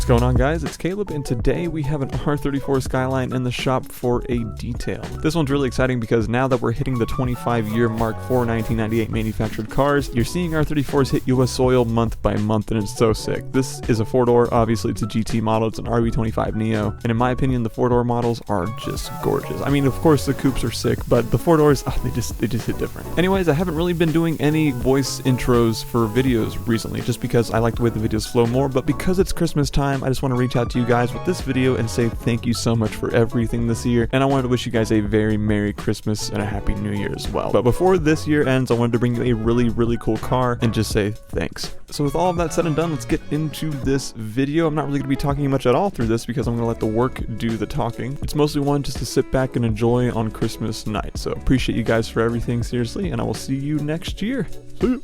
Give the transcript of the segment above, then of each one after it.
What's going on, guys? It's Caleb, and today we have an R34 Skyline in the shop for a detail. This one's really exciting because now that we're hitting the 25-year mark for 1998 manufactured cars, you're seeing R34s hit US soil month by month, and it's so sick. This is a four-door, obviously it's a GT model, it's an RB25 NEO, and in my opinion, the four-door models are just gorgeous. I mean, of course the coupes are sick, but the four doors, they just hit different. Anyways, I haven't really been doing any voice intros for videos recently, just because I like the way the videos flow more, but because it's Christmas time, I just want to reach out to you guys with this video and say thank you so much for everything this year, and I wanted to wish you guys a very Merry Christmas and a Happy New Year as well. But before this year ends, I wanted to bring you a really cool car and just say thanks. So with all of that said and done, let's get into this video. I'm not really going to be talking much at all through this because I'm going to let the work do the talking. It's mostly one just to sit back and enjoy on Christmas night. So appreciate you guys for everything, seriously, and I will see you next year. See you.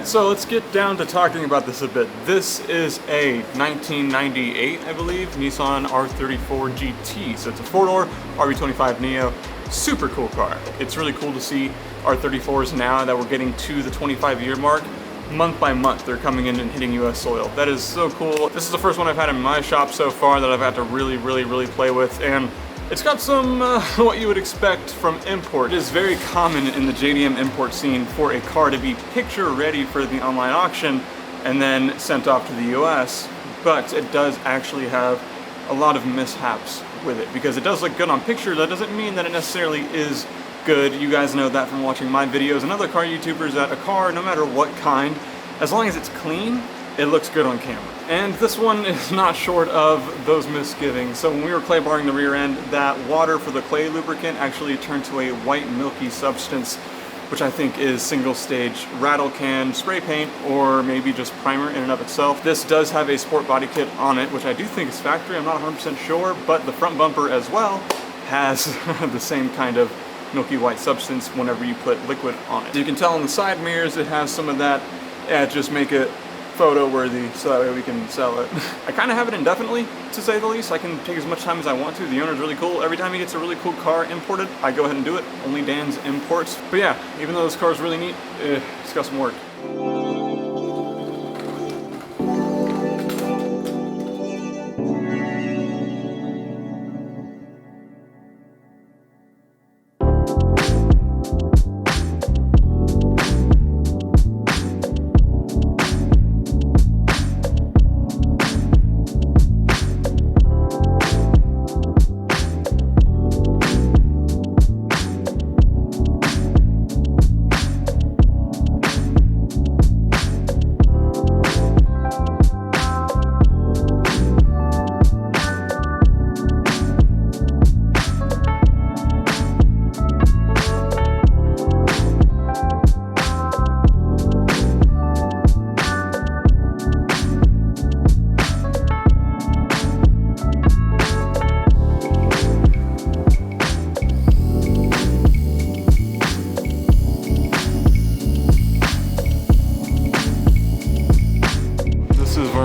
So let's get down to talking about this a bit. This is a 1998, I believe, Nissan R34 GT. So it's a four-door RB25 NEO. Super cool car. It's really cool to see R34s now that we're getting to the 25-year mark. Month by month, they're coming in and hitting US soil. That is so cool. This is the first one I've had in my shop so far that I've had to really play with, and it's got some what you would expect from import. It is very common in the JDM import scene for a car to be picture ready for the online auction and then sent off to the US, but it does actually have a lot of mishaps with it because it does look good on picture. That doesn't mean that it necessarily is good. You guys know that from watching my videos and other car YouTubers, that a car, no matter what kind, as long as it's clean, it looks good on camera. And this one is not short of those misgivings. So when we were clay barring the rear end, that water for the clay lubricant actually turned to a white milky substance, which I think is single stage rattle can spray paint or maybe just primer in and of itself. This does have a sport body kit on it, which I do think is factory. I'm not 100% sure, but the front bumper as well has the same kind of milky white substance whenever you put liquid on it. You can tell on the side mirrors it has some of that. Yeah, just make it photo worthy so that way we can sell it. I kind of have it indefinitely, to say the least. I can take as much time as I want to. The owner's really cool. Every time he gets a really cool car imported, I go ahead and do it. Only Dan's imports. But yeah, even though this car is really neat, it's got some work.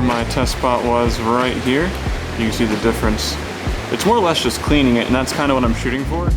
My test spot was right here. You can see the difference. It's more or less just cleaning it, and that's kind of what I'm shooting for.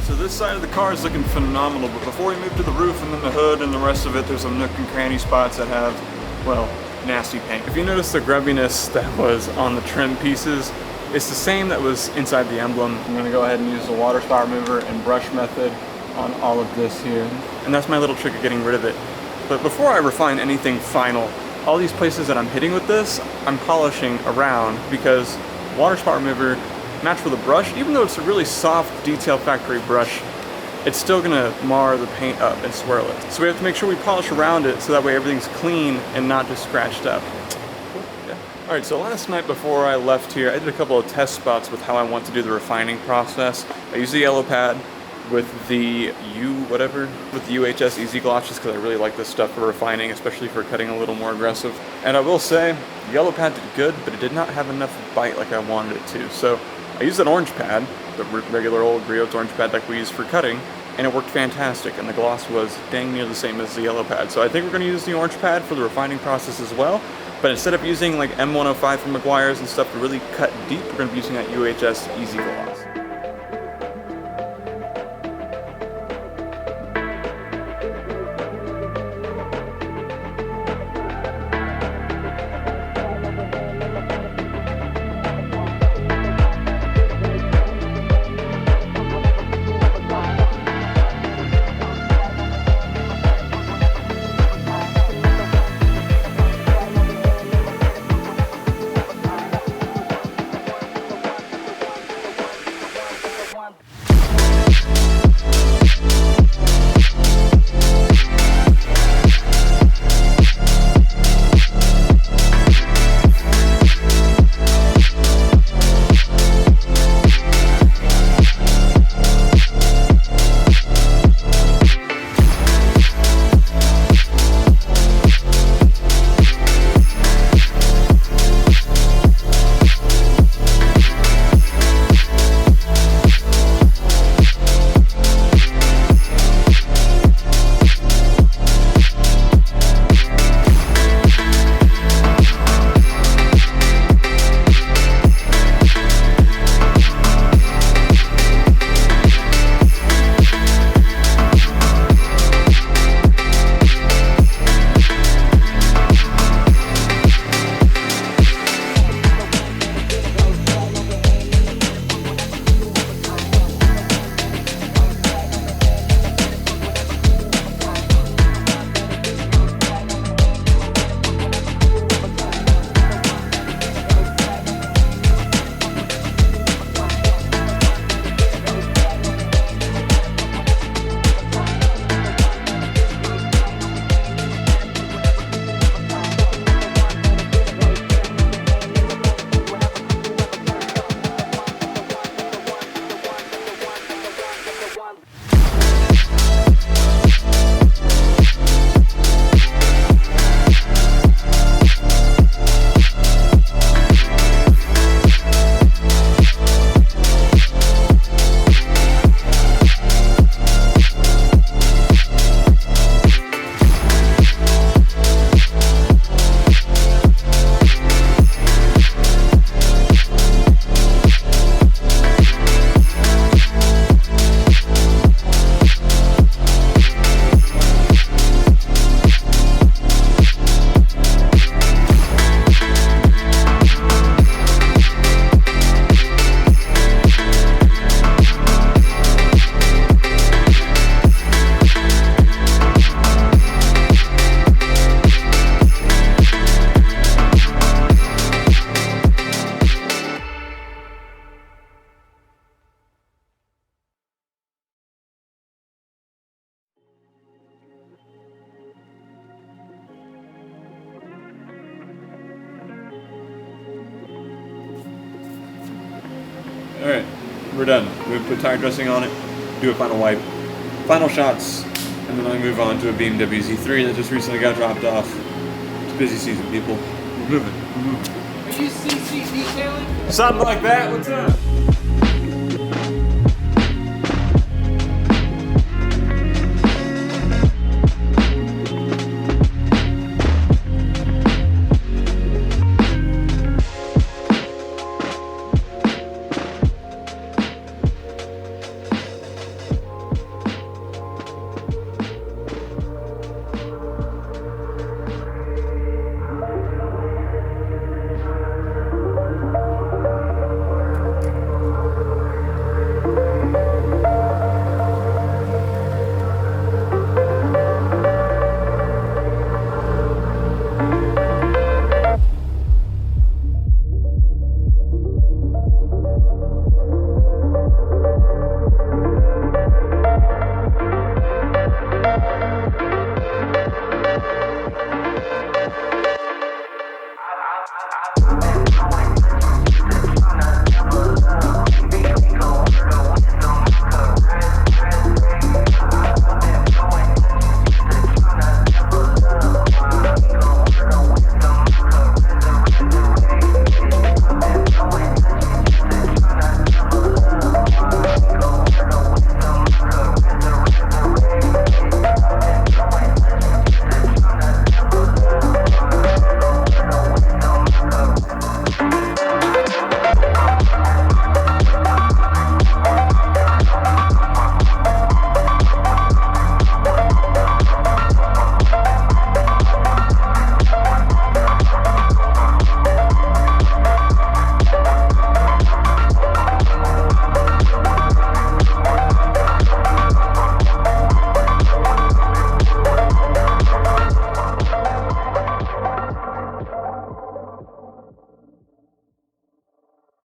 So this side of the car is looking phenomenal, but before we move to the roof and then the hood and the rest of it, there's some nook and cranny spots that have, well, nasty paint. If you notice the grubbiness that was on the trim pieces, it's the same that was inside the emblem. I'm gonna go ahead and use the water spot remover and brush method on all of this here. And that's my little trick of getting rid of it. But before I refine anything final, all these places that I'm hitting with this, I'm polishing around because water spot remover matched with a brush, even though it's a really soft detail factory brush, it's still gonna mar the paint up and swirl it. So we have to make sure we polish around it so that way everything's clean and not just scratched up. Yeah. All right, so last night before I left here, I did a couple of test spots with how I want to do the refining process. I used the yellow pad with the UHS Easy Gloss just because I really like this stuff for refining, especially for cutting a little more aggressive. And I will say, the yellow pad did good, but it did not have enough bite like I wanted it to. So I used an orange pad, the regular old Griots orange pad like we use for cutting, and it worked fantastic, and the gloss was dang near the same as the yellow pad. So I think we're going to use the orange pad for the refining process as well, but instead of using like M105 from Meguiar's and stuff to really cut deep, we're going to be using that UHS Easy Gloss. Alright, we're done. We put tire dressing on it, do a final wipe, final shots, and then I move on to a BMW Z3 that just recently got dropped off. It's a busy season, people. We're moving. Are you CC detailing? Something like that. What's up?